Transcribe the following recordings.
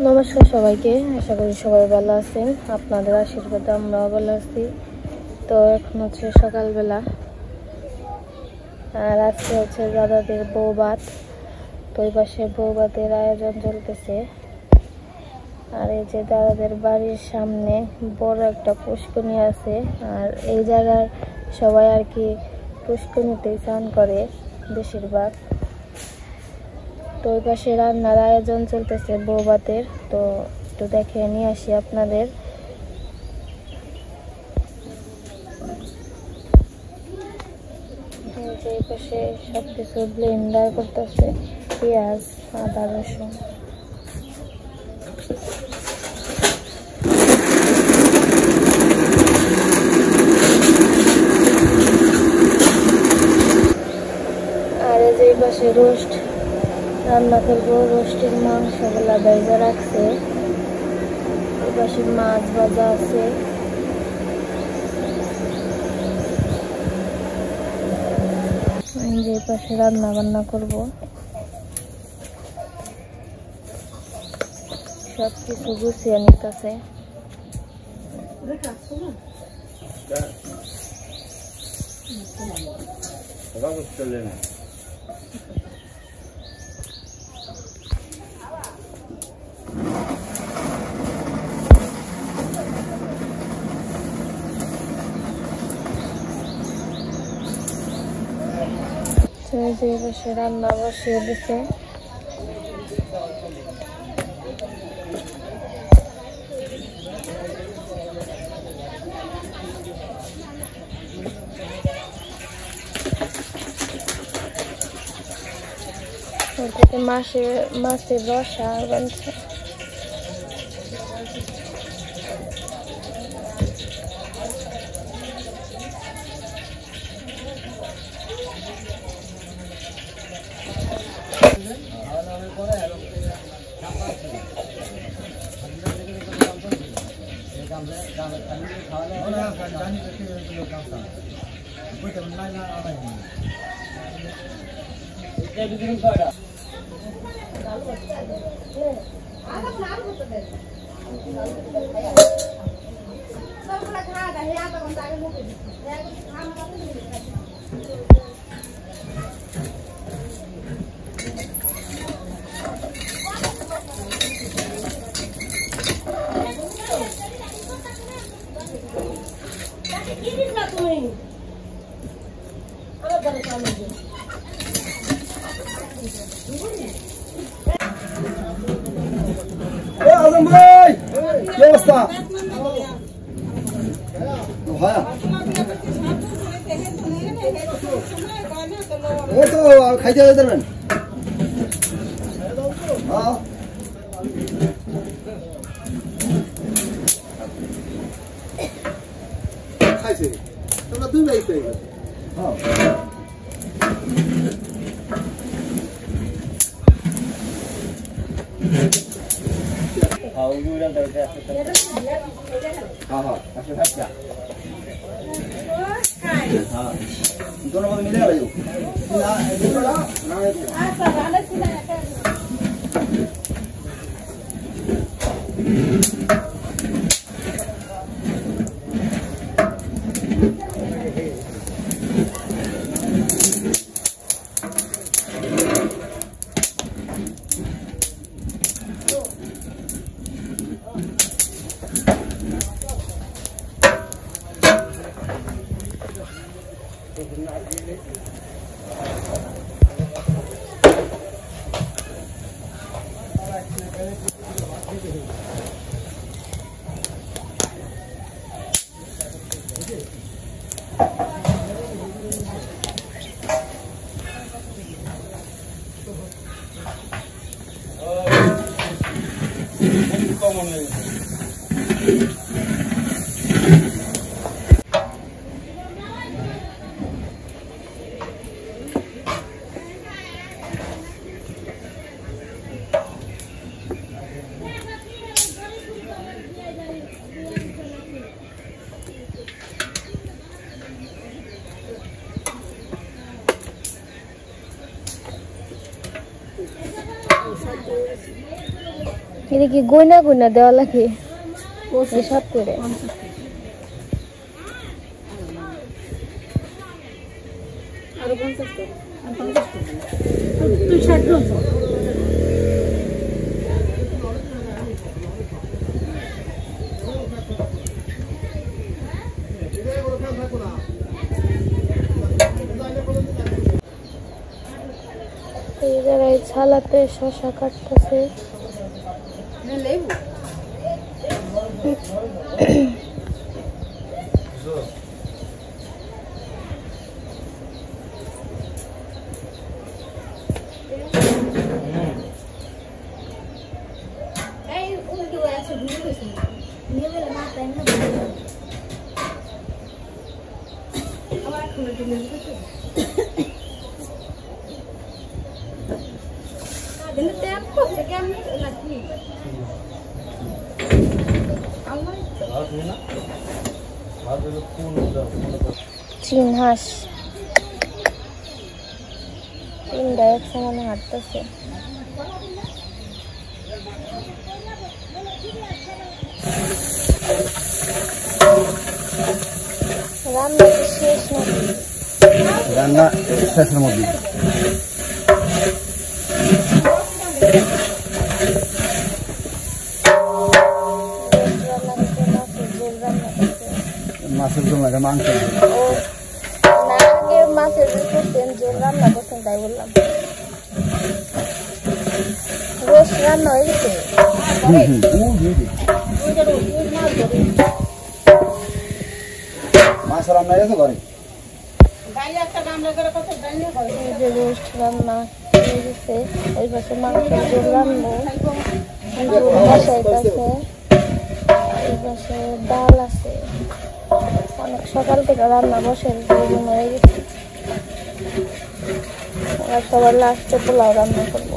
নমস্কার সবাইকে, আশা করি সবাই ভালো আছেন। আপনাদের আশীর্বাদে আমরাও ভালো আছি। তো এখন হচ্ছে সকালবেলা, আর আজকে হচ্ছে দাদাদের বৌভাত। তো ওই পাশে বৌভাতের আয়োজন চলতেছে। আর এই যে দাদাদের বাড়ির সামনে বড় একটা পুষ্করণী আছে, আর এই জায়গার সবাই আর কি পুষ্করণীতে স্নান করে বেশিরভাগ। তো ওই পাশে রান্নার আয়োজন চলতেছে বৌভাতের। তো একটু দেখে নিয়ে আসি আপনাদের। এই পাশে সবকিছু ব্লেন্ডার করতেছে, পেঁয়াজ, আদা, রসুন। আর এই যে পাশে রোস্ট রান্না করবো, রোস্টের মাংসগুলা ভেজে রাখছে। এই পাশে মাছ ভাজা আছে। যে পাশে রান্না বান্না করবো, সবকিছু গুছিয়ে নিতেছে। যে পাশে রান্না বসিয়ে দিছে। মাছের রসা বানছে। আজম ভাই, কি অবস্থা? ওই তো খাইতে দেবেন। খাইছে তোমরা দুই ভাই পেয়ে গেছো। दोनों को मिले भाई এটা কি গয়না গয়না দেওয়া লাগে হিসাব করে? আরো 50 টাকা আর 50 টাকা তুই 60 জন এই জায়গায় ছালাতে শশা কাটতেছে। চীন হাঁস তিনটা এক সমানে হাঁটতেছে। রান্না কি শেষ নাকি? রান্না শেষের মধ্যে মাছের জন্য লাগে মাংস না আগে মাছের ঝোল রান্না করছেন তাই বললাম। রোজ রান্না হয়ে গেছে। মাছ রান্না গেছে ঘরে রোস্ট রান্না হয়ে গেছে। ওই পাশে মাংসের ঝোল রান্না বসাইতেছে। এই পাশে ডাল আছে। অনেক সকাল থেকে রান্না বসে হয়ে গেছে। আর সবার লাস্টে পোলাও রান্না করবো।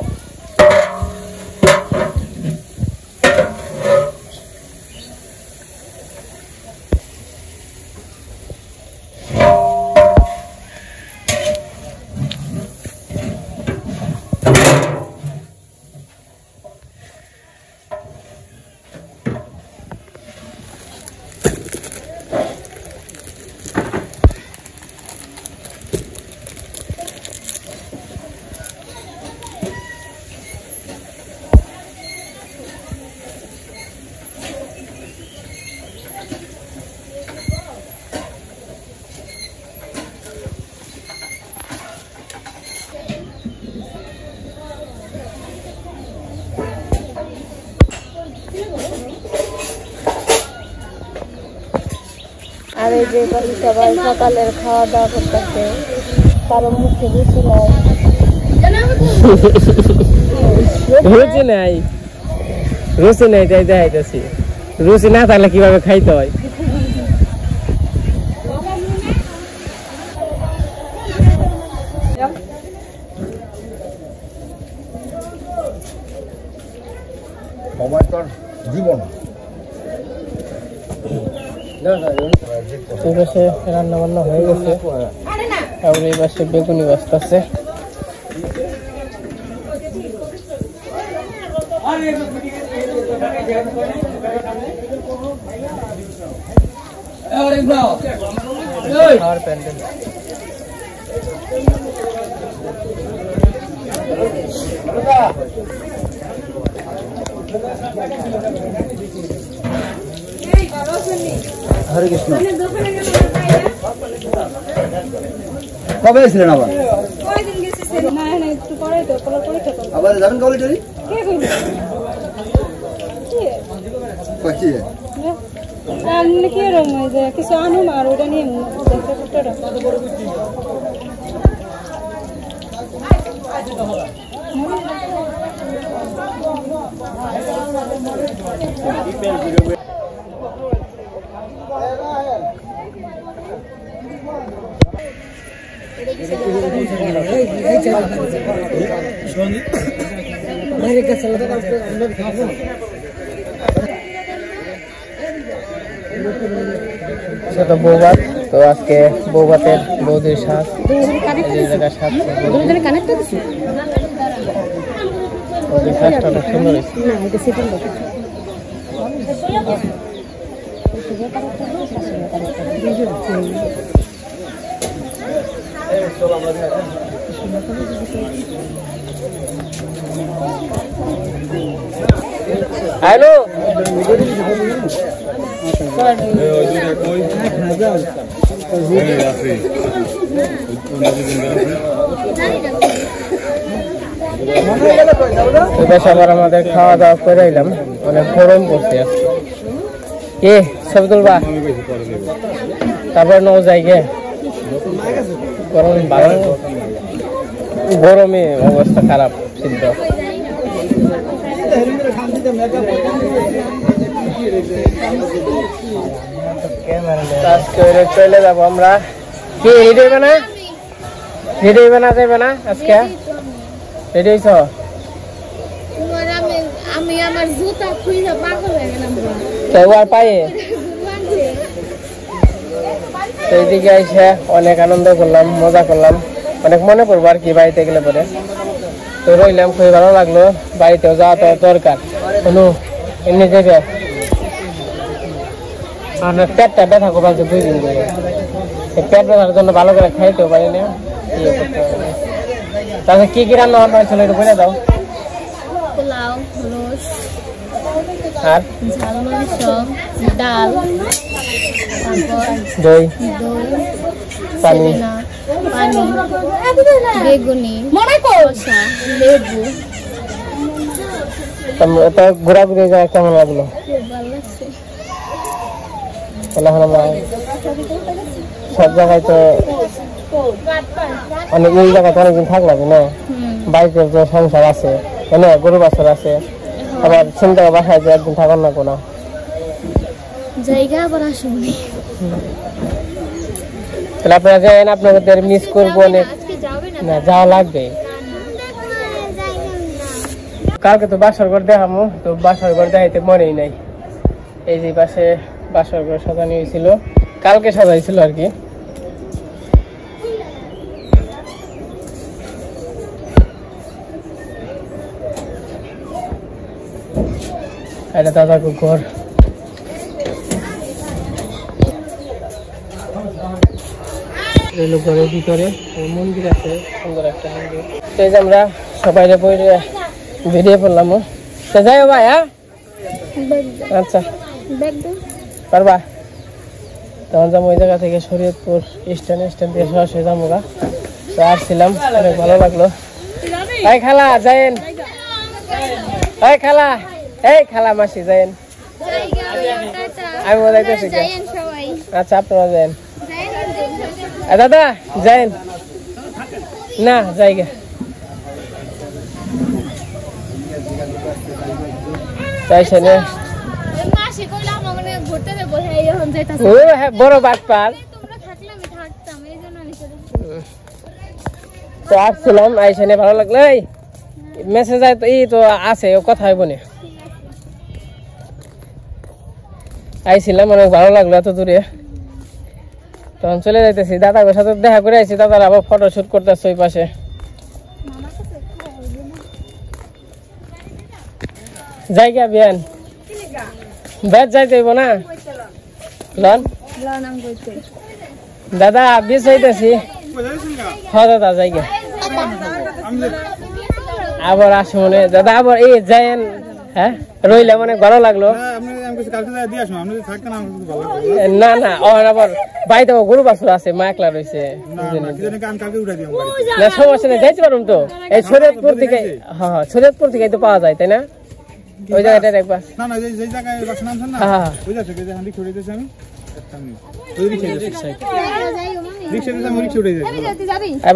আর এই যে সবাই সকালের খাওয়া দাওয়া করতেছে। কারো মুখে রুচি নাই। রুচি নাই তাই দেখাইতেছি। রুচি না থাকলে কিভাবে খাইতে হয়? সময় তোর জীবন এই পাশে রান্না বান্না হয়ে গেছে। আর এই পাশে বেগুনি বাজতেছে। আর প্যান্ডেল হরে কৃষ্ণ কবে এসেছিলেন আবার? আবার যাবেন কবে টরি? কিছু আনুম আর ওটা নিয়ে সেটা বৌভাত। তো আজকে বৌভাতের বৌদির স্বাদ। কাজটা অনেক সুন্দর হয়েছে। না এটা সেকেন্ড কথা হ্যালো আবার আমাদের খাওয়া দাওয়া করে এলাম, অনেক গরম পড়ছে কে ছবি তুলবা তারপর ন জায়গায় গরম ভালো গরমে অবস্থা খারাপ সিদ্ধ চলে যাবো আমরা কি রেডি হইবে না রেডি হইবে না যাইবে না আজকে রেডি হইছ আমি আমার জুতা খুইলা পাগল হয়ে গেলাম আর পায়ে সেইদিকে এসে অনেক আনন্দ করলাম মজা করলাম অনেক মনে পড়বো আর কি বাড়িতে গেলে পরে তো রইলাম খুবই ভালো লাগলো বাড়িতেও যাওয়া তো দরকার কোনো এমনি যাবে আমার পেটটা ব্যথা করছে 2 দিন ধরে পেট ব্যথার জন্য ভালো করে খাইতেও পারি না তাহলে কি কি রান্না বান্না হয়েছিল একটু বলে দাও পোলাও রোজ আর ঝাল মাংস ডাল তারপর দই পানি পানি বেগুনি শসা লেবু এটা ঘোরাঘুরি কেমন লাগলো খুব ভালো লাগছে সব জায়গায় তো অনেক এই জায়গায় অনেকদিন থাকলাম না বাড়িতে তো সংসার আছে মানে গরু বাছর আছে আবার চিন্তা বাসায় যে একদিন থাকার না কোনো জায়গা আবার আসুনি তাহলে আপনারা যাবেন আপনাদের মিস করবো অনেক না যাওয়া লাগবে কালকে তো বাসর ঘর দেখামো তো বাসর ঘর দেখাইতে মনেই নাই এই যে পাশে বাসর ঘর সাজানো হয়েছিল কালকে সাজাইছিল আর কি এটা দাদা ঘর ঘরের ভিতরে মন্দির আছে সুন্দর একটা মন্দির সেই যে আমরা সবাই বেরিয়ে পড়লাম যাই ভাই হ্যাঁ আচ্ছা পারবা তখন যাবো ওই জায়গা থেকে শরীয়তপুর স্ট্যান্ড দিয়ে সরাসরি যাবো গা তো আসছিলাম অনেক ভালো লাগলো এই খালা যাইন এই খালা এই খালা মাসি যাইন আমি যাইতেছি আচ্ছা আপনারা যাইন দাদা যাইন না জায়গা চাইছে না বড় বাট পার তো আসছিলাম আইসে ভালো লাগলো এই মেসেজ এই তো আছে কথা হইব না আইছিলাম অনেক ভালো লাগলো এত দূরে তখন চলে যাইতেছি দাদার সাথে দেখা করে আইছি দাদার আবার ফটো শুট করতেছে ওই পাশে জায়গা বিয়ান বেদ যাইতে হইব না লন দাদা বিষ হইতেছি হ্যাঁ দাদা জায়গা আবার আসো মনে দাদা আবার এই যাইন হ্যাঁ রইলাম অনেক ভালো লাগলো না না আবার বাড়িতে গরু বাছুর আছে মা একলা রয়েছে না সমস্যা নেই যাইতে পারুন তো এই শরীয়তপুর থেকে হ্যাঁ শরীয়তপুর থেকে তো পাওয়া যায় তাই না ওই জায়গাটা একবার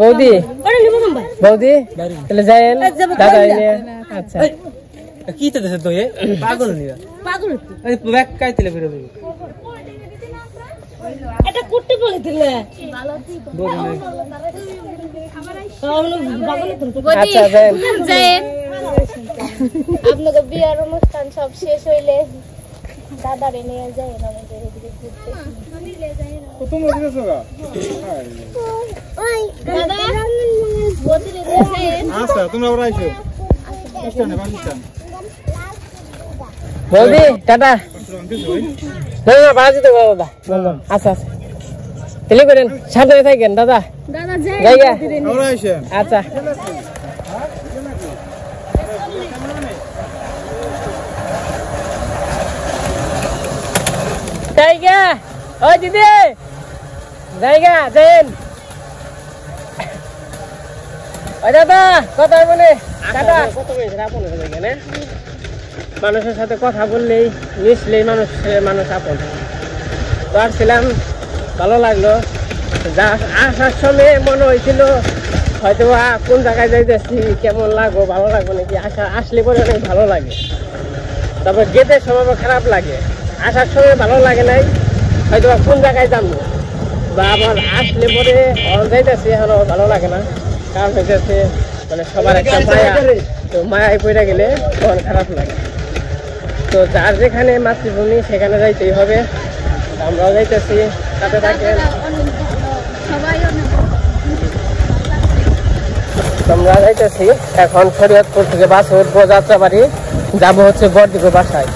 বৌদি বৌদি তাহলে যাইন দাদা আচ্ছা কি তো দেশে তো পাগল নিয়া পাগল ব্যাগ কাইতেলে বের হবে এটা কুটতে বলে দিলে ভালো আচ্ছা যাই আপনাদের বিয়ার অনুষ্ঠান সব শেষ হইলে দাদারে নিয়ে যাই আমাদের এদিকে ঘুরতে কত মজা হচ্ছে ওই দাদা বলতে আচ্ছা তোমরা আবার আইছো বৌদি টাটা না না বাড়া দিতে পারো দাদা আচ্ছা আচ্ছা তাহলে করেন সাবধানে থাকেন দাদা জায়গা আচ্ছা জায়গা ও দিদি জায়গা দেন ওই দাদা কথা বলে টাটা কত হয়েছে আপন এখানে মানুষের সাথে কথা বললেই মিশলেই মানুষ আপন তো আসছিলাম ভালো লাগলো যা আসার সময় মনে হয়েছিল হয়তো কোন জায়গায় যাইতেছি কেমন লাগবো ভালো লাগবো নাকি আসলে পরে অনেক ভালো লাগে তারপর যেতে সময় খারাপ লাগে আসার সময় ভালো লাগে নাই হয়তো কোন জায়গায় যাবো বা আবার আসলে পরে যাইতেছি এখনো ভালো লাগে না কারণ হইতেছে মানে সবার একটা মায়া তো মায়ায় পড়ে গেলে তখন খারাপ লাগে তো যার যেখানে মাতৃভূমি সেখানে যাইতেই হবে আমরাও যাইতেছি তাতে থাকেন আমরা যাইতেছি এখন শরীয়তপুর থেকে বাসে উঠবো যাত্রাবাড়ি যাবো হচ্ছে বড়দিগো বাসায়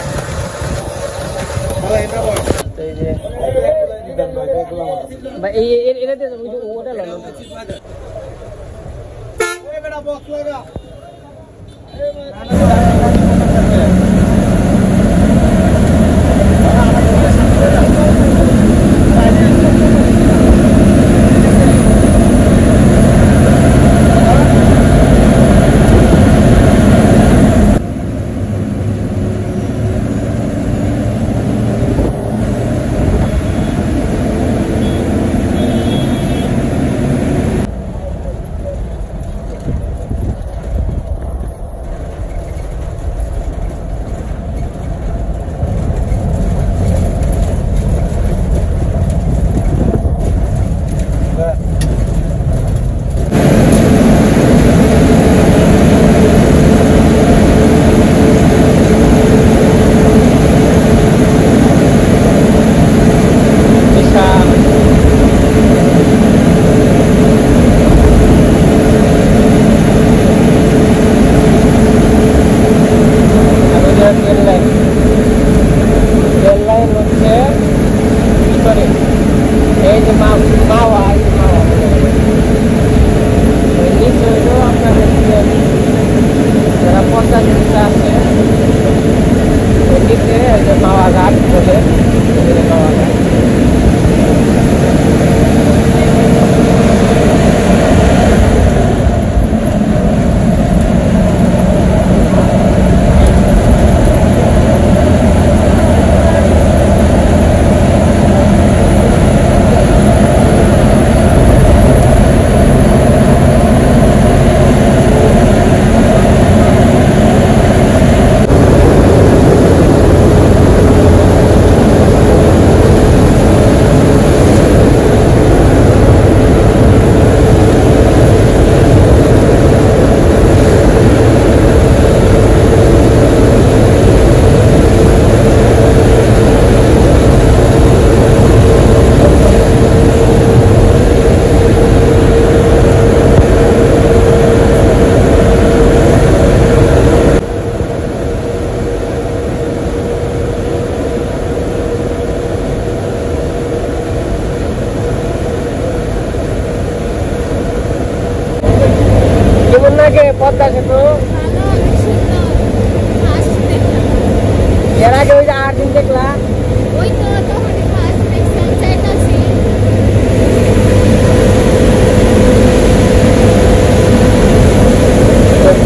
পদ্মা সেতু এর আগে ওই যে 8 দিন দেখলাম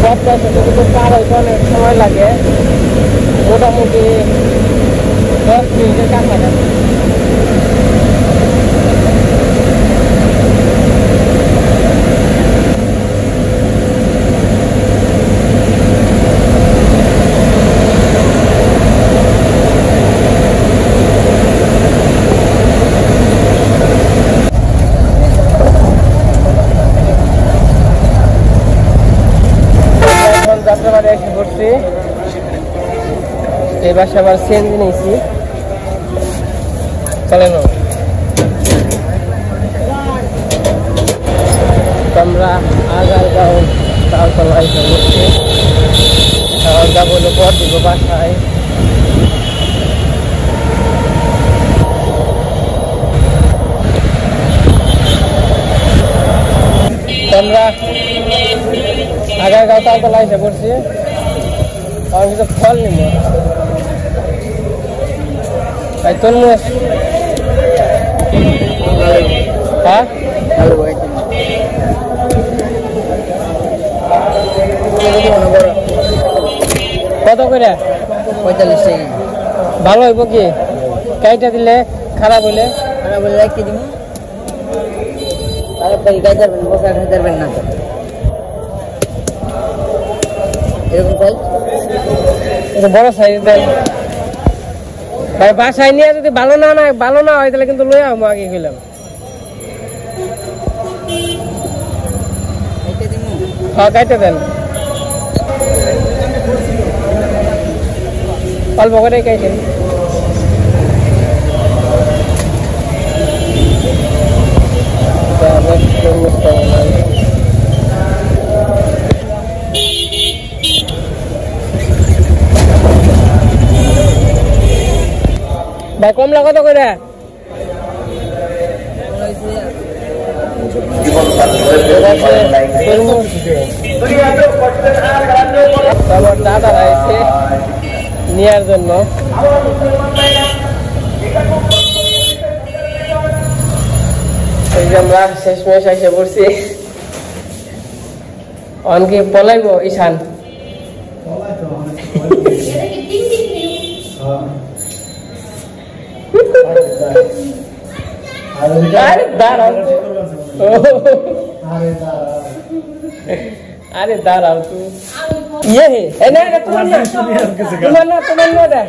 পদ্মা সেতু কিন্তু পার হইতে অনেক সময় লাগে মোটামুটি 10 মিনিটের কাছাকাছি যাত্রাবাড়ি এসে পড়ছি এই বাসে আবার সিএনজি নিয়েছি চলেন আমরা আগারগাঁও তালতলা এসে পড়ছি যাবো হলো পর দিব বাসায়। আমরা আগারগাঁও তালতলা এসে পড়ছি, আর কিছু ফল নিব। তাই তরমুজ, হ্যাঁ কত করে? 45 টাকা। ভালো হইব কি? কাইটা দিলে খারাপ হইলে? খারাপ হলে রাখি দিব। তাড়াতাড়ি খাইতে পারবেন, বসা খাইতে পারবেন না তো। এরকম সাইজ? এটা বড় সাইজ দেন ভাই। বাসায় নিয়ে যদি ভালো না হয় তাহলে কিন্তু লই আম আগে গেলাম। হ্যাঁ কাইতে দেন, অল্প করে কাইতেন। ভাই কমলা কত করে? আমার দাদারা এসে নেওয়ার জন্য। আমরা শেষমেশ এসে পড়ছি। অনকে পলাইব ঈশান। আরে দাঁড়াও তুই, ইয়ে তোমার না